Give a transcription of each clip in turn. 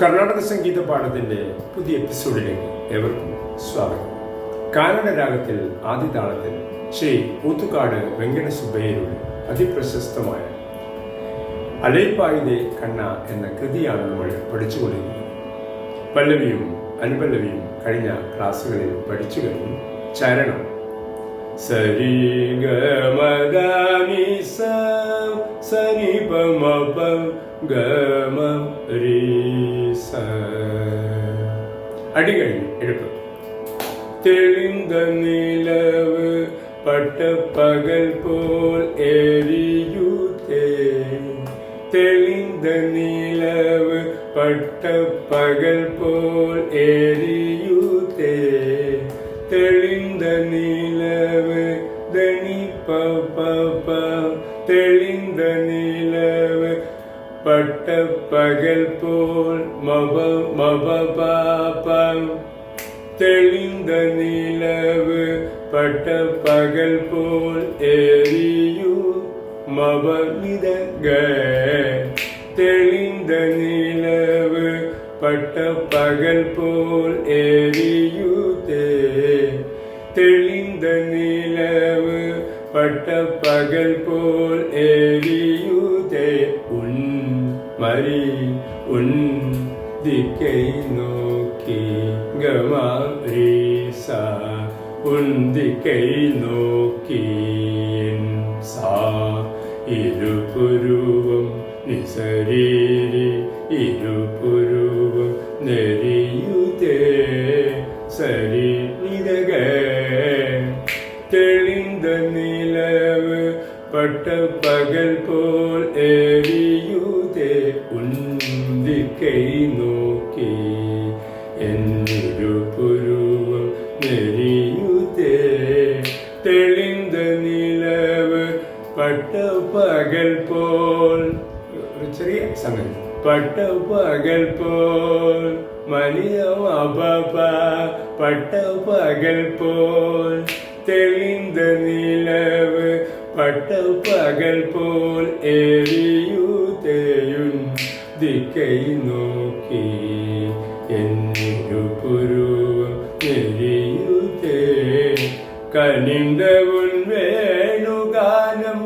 കർണാടക സംഗീത പാഠത്തിന്റെ പുതിയ എപ്പിസോഡിലേക്ക് ഏവർക്കും സ്വാഗതം. കാനഡ രാഗത്തിൽ ആദിതാളത്തിൽ ശ്രീ ഊത്തുകാട് വെങ്കട സുബ്ബയ്യരുടെ അതിപ്രശസ്തമായ അലൈപ്പായുതേ കണ്ണ എന്ന കൃതിയാണ് നമ്മൾ പഠിച്ചുകൊണ്ടിരിക്കുന്നത്. പല്ലവിയും അനുപല്ലവിയും കഴിഞ്ഞ ക്ലാസ്സുകളിൽ പഠിച്ചു കഴിഞ്ഞു. ചരണം സരി ഗ മ ദ നി സ സരി പ മ പ ഗ മ രി സ. അടികഴിഞ്ഞ് എടുക്കും. തെളിந்த നിലവ് പട്ടപ്പകൽ പോൽ എരിയുതേ. തെളിந்த നിലവ് പട്ടപ്പകൽ പോൽ എരിയുതേ. തെളിந்த நிலவு தனி ப தெளிந்த நிலவு பட்ட பகல் போல் மப பாபம். தெளிந்த நிலவு பட்ட பகல் போல் எரியு மப மிதங்க. தெளிந்த நிலவு பட்ட பகல் போல் எரியுதே. தெளிந்த நிலவு பட்ட பகல் போல் எரியுதே. உன் மரி உன் திக்கை நோக்கி கமரீசா. உன் திக்கை நோக்கி சா. ഇരുപുരുവം നിസരീരി ഇരുപുരുവം നെരിയുതേ. സരി നിരക. തെളിந்த நிலவு பட்ட பகல் போல் எரியுதே. உந்திக்கை நோக்கி എന്നിരുപുരുവം നെരിയുതേ. തെളിந்த நிலவு பட்ட பகல் போல். ஒரு ചെറിയ സംഗതി. பட்ட பகல் போல் மனிதம் அபபா. பட்ட பகல் போல் தெளிந்த நிலவு பட்ட பகல் போல் எரியுதேயுன் திக்கை நோக்கி എന്നിരുപുരുവം നെരിയുതേ. കനിந்த ഉൻ വേണുഗാനം.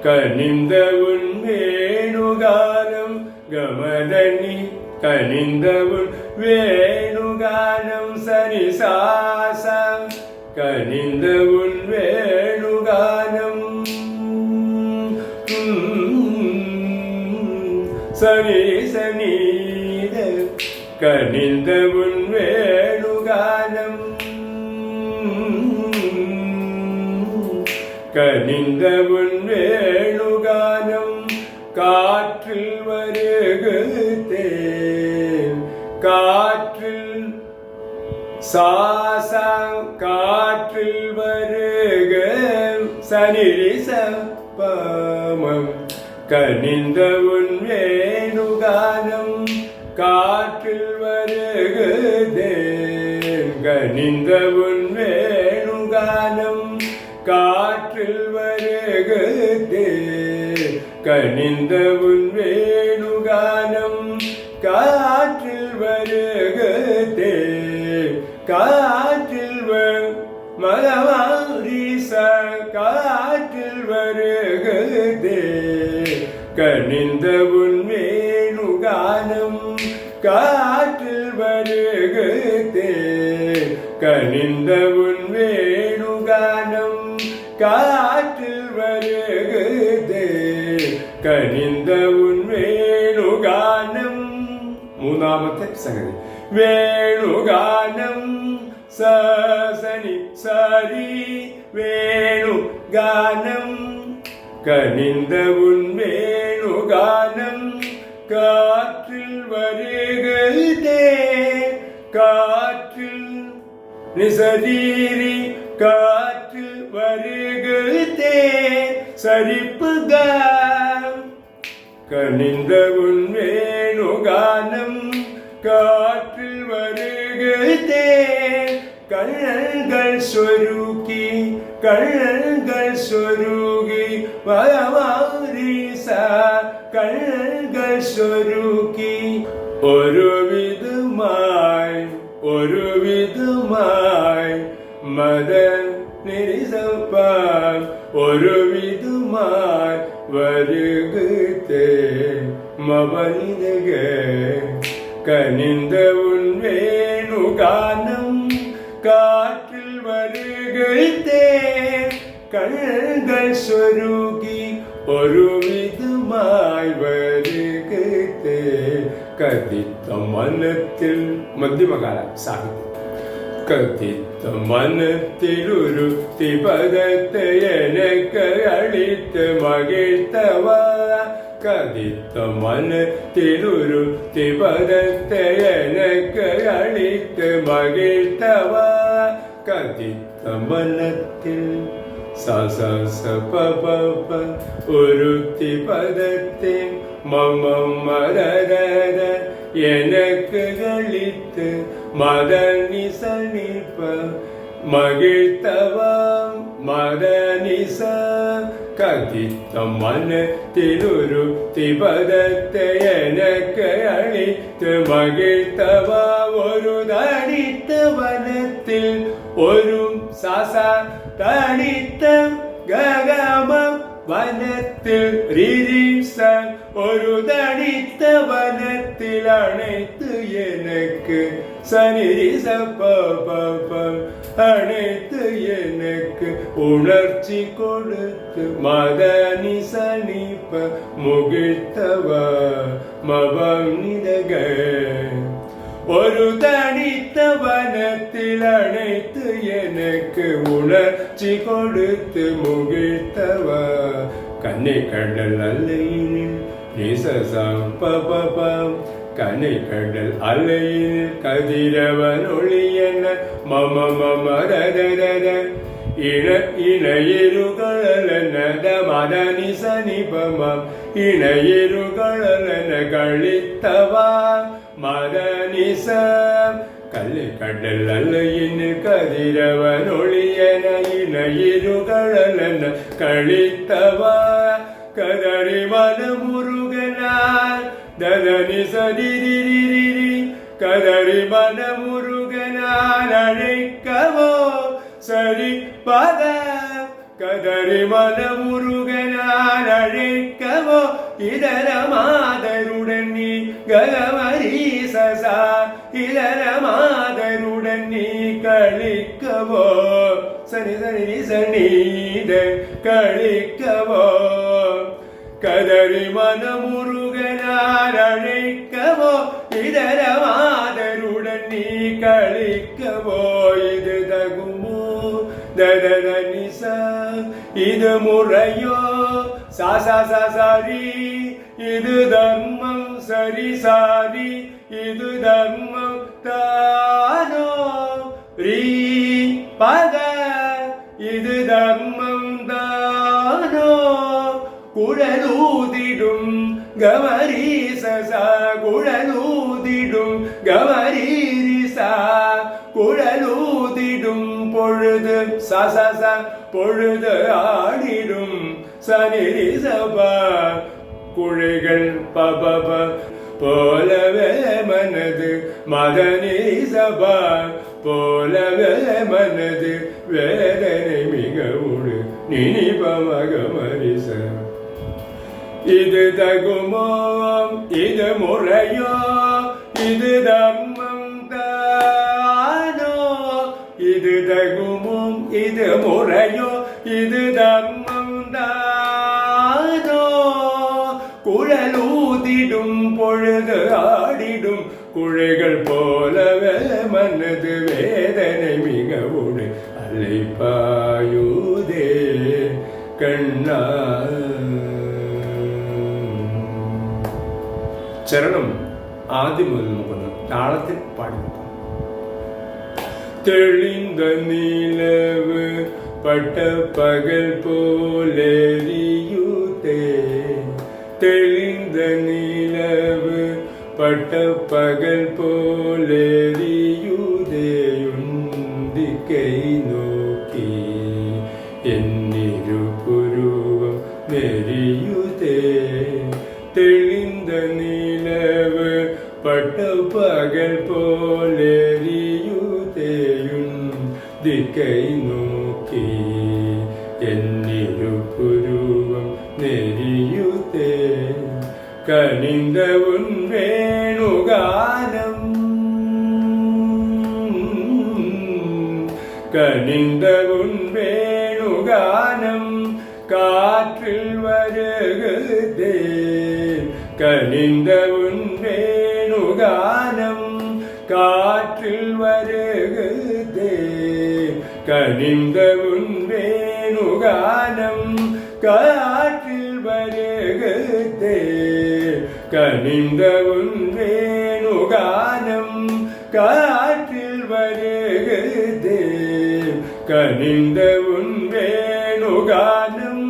കനിந்த ഉൻ വേണുഗാനം ഗമദനി. കനിந்த ഉൻ വേണുഗാനം സനി സാസ. കനിந்த ഉൻ വേണുഗാനം സനി സനീത. കനിந்த ഉൻ വേണുഗാനം கனிந்த உன் வேணுகானம் காற்றில் வருகுதேன். காற்றில் சாசா. காற்றில் வருக சனிரிச பமம். கனிந்த உன் வேணுகானம் காற்றில் வருகுதேன். கனிந்த உன் வேணுகானம் காற்றில் வருகுதே. கனிந்த உன் வேணுகானம் காற்றில் வருகுதே. காற்றில் மகமாரிச. காற்றில் வருகுதே. கனிந்த உன் வேணுகானம் காற்றில் வருகுதே. கனிந்த உன் வேணுகானம் காற்றில் வருகுதே. കനിந்த ഉൻ വേണുഗാനം. മൂന്നാമത്തെ സംഗതി. വേണുഗാനം സനി സരി വേണുഗാനം. കനിந்த ഉൻ വേണുഗാനം കാற்றிൽ വരുകതേ. കാற்றிൽ நிசரீரி காற்றில் வருகுதே. சரிப்புக. கனிந்த உன் வேணுகானம் காற்றில் வருகுதே. கண்ணங்கள் சொருகி கண்ணங்கள் சொருகி வயமாரி കണ്ണുകൾ സ്വരുക്കി ഒരു വിധമായി മദ നിരിസപ്പാൻ ഒരു വിധമായി വരുകത്തെ മവനിതകെ കനിந்த உன் வேணுகானம் காற்றில் வருகிறதே கண்கள் சொருகி ஒரு விதமாய் வருகிறதே கதித்த மனத்தில் மத்தியமகால சாகித்யம் கதித்த மனத்தில் ஒரு திபதத்தை எனக்கு அளித்து மகிழ்த்தவா கதித்த மனத்தில் ஒரு திபதத்தை எனக்கு அளித்து மகிழ்த்தவா கதித்த மனத்தில் ஒரு திபதத்தை மமரத எனக்கு அளித்து மதனி சனிப்ப மகிழ்த்தவா மதனிச கதித்த மனத்தில் ஒரு திபதத்தை எனக்கு அளித்து மகிழ்த்தவா ஒரு தடித்த வனத்தில் ஒரு சாசா தடித்த ககமம் வனத்தில் ரிரிச ஒரு தடித்த வனத்தில் அனைத்து எனக்கு சனிரிச அனைத்து எனக்கு உணர்ச்சி கொடுத்து மதனி சனிப்ப முகிழ்த்தவா மவனிதக ஒரு தனித்த வனத்தில் அனைத்து எனக்கு உணர்ச்சி கொடுத்து முகிழ்த்தவா கண்ணை கடல் அல்லையினில் நேசசாம் பபபம் கண்ணை கடல் அல்லையினில் கதிரவன் ஒளியன மம மம ரதரத இணையிருகளன மதனி சனிபமம் இணையிருகளன கழித்தவா மதனிச கல்லு கடல் அல்லையின் கதிரவன் ஒளியன இணையிருகளன கழித்தவா கதறி மனமுருகனார் ததனி சதிரிரிரி கதறி மனமுருகனார் அழைக்கவோ சரி பத கதறி மனமுருகனார் அழைக்கவோ இதர மாதருடன் நீ ககமரீசசா இதர மாதருடன் நீ கழிக்கவோ சனி சனி சனீத கழிக்கவோ கதறி மனமுருகனார் அழைக்கவோ இதர மாதருடன் நீ கழிக்கவோ இது தகுமோ ததனிச இது முறையோ சாசா சாரி இது தர்மம் சரி சாரி இது தர்மம் தானோ ரீ பத இது தர்மம் தானோ குழலூதிடும் கமரீசசா குழலூதிடும் கமரீரிசா குழலூதிடும் பொழுது சசச பொழுது ஆடிடும் சனிரிசபா குழைகள் பபப போலவே மனது மதனிசபா போலவே மனது வேதனை மிகவுடு நினிபமகமரிச இது தகுமோ இது முறையோ இது தர்மம் தானோ இது தகுமோ இது முறையோ இது தர்மம் தானோ குழலூதிடும் பொழுது ஆடிடும் குழைகள் போலவே மனது வேதனை மிகவுடு அலைப்பாயுதே கண்ணா. ചരണം ആദ്യം മുതൽ നമുക്കൊന്ന് താളത്തിൽ പാടി നോക്കാം. തെളിந்த നിലവ് പട്ട പകൽ പോലെരിയുതേ തെളിந்த നിലവ് പട്ട പകൽ പോലെരിയുതേയുന്തിക്കൈ നോക്കി എന്നിരു പുരുവം നെരിയുതേ പകൽ പോലെരിയുതേയും ദിക്കൈ നോക്കി എന്നിരുപുരുവം നെരിയുതേ കനിந்த உன் வேணுகானம் கனிந்த உன் வேணுகானம் காற்றில் வருகுதே கனிந்த உன் வேணுகானம் காற்றில் வருகுதே கனிந்த உன் வேணுகானம் காற்றில் வருகுதே கனிந்த உன் வேணுகானம் காற்றில் வருகுதே கனிந்த உன் வேணுகானம்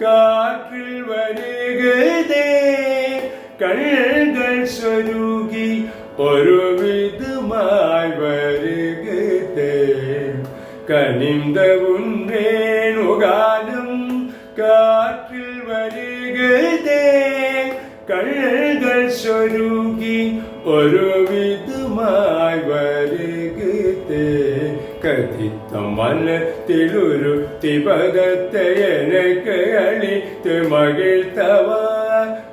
காற்றில் வருகுதே கண்கள் சொருகி ஒரு விதமாய் வருகுதே கனிந்த உன் வேணுகானம் காற்றில் வருகுதே கண்கள் சொருகி ஒரு விதமாய் வருகுதே கதித்த மனத்திலொரு திபதத்தை எனக்கு அளித்து மகிழ்த்தவா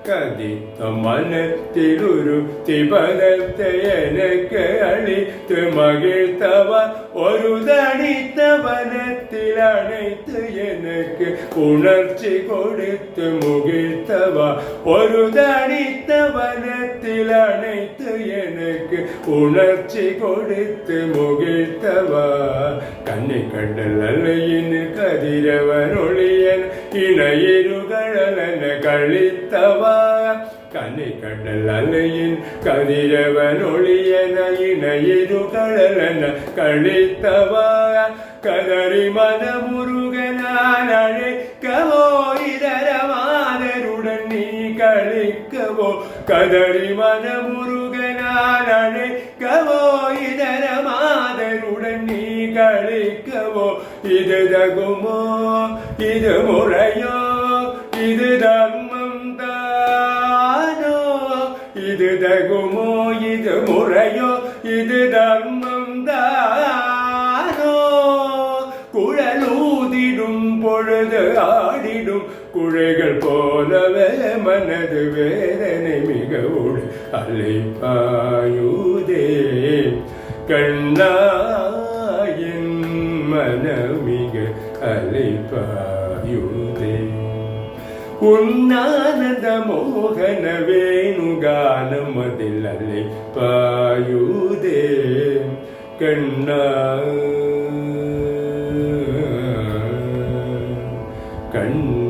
கதித்த மனத்திலொரு திபதத்தை எனக்கு அளித்து மகிழ்த்தவா ஒரு தனித்த வனத்தில் அணைத்து எனக்கு உணர்ச்சி கொடுத்து முகிழ்த்தவா ஒரு தனித்த வனத்தில் அணைத்து எனக்கு உணர்ச்சி கொடுத்து முகிழ்த்தவா கண்ணை கடல் அலையின் கதிரவன் ஒளியன் இணையிருகளன கழித்தவா கண்ணை கடல் அலையின் கதிரவன் ஒளியன இணையிருகளன கழித்தவா கதறி மனமுருகனான் அழைக்கவோ இதரமானருடன் நீ கழிக்கவோ கதறி மனமுருகனான் அழைக்கவோ இதரமாதருடன் நீ கழிக்கவோ இது தகுமோ இது முறையோ இது தர்மம் தானோ இது தகுமோ இது முறையோ இது தர்மம் தானோ குழலூதிடும் பொழுது ஆடிடும் குழைகள் போலவே மனது வேதனை மிகவும் அலைப்பாயுதே கண்ணாயின் மனமிக அலைப்பாயுதே உன்னானந்த மோகன வேணுகானம் அதில் அலைப்பாயுதே கண்ணா கண்ணா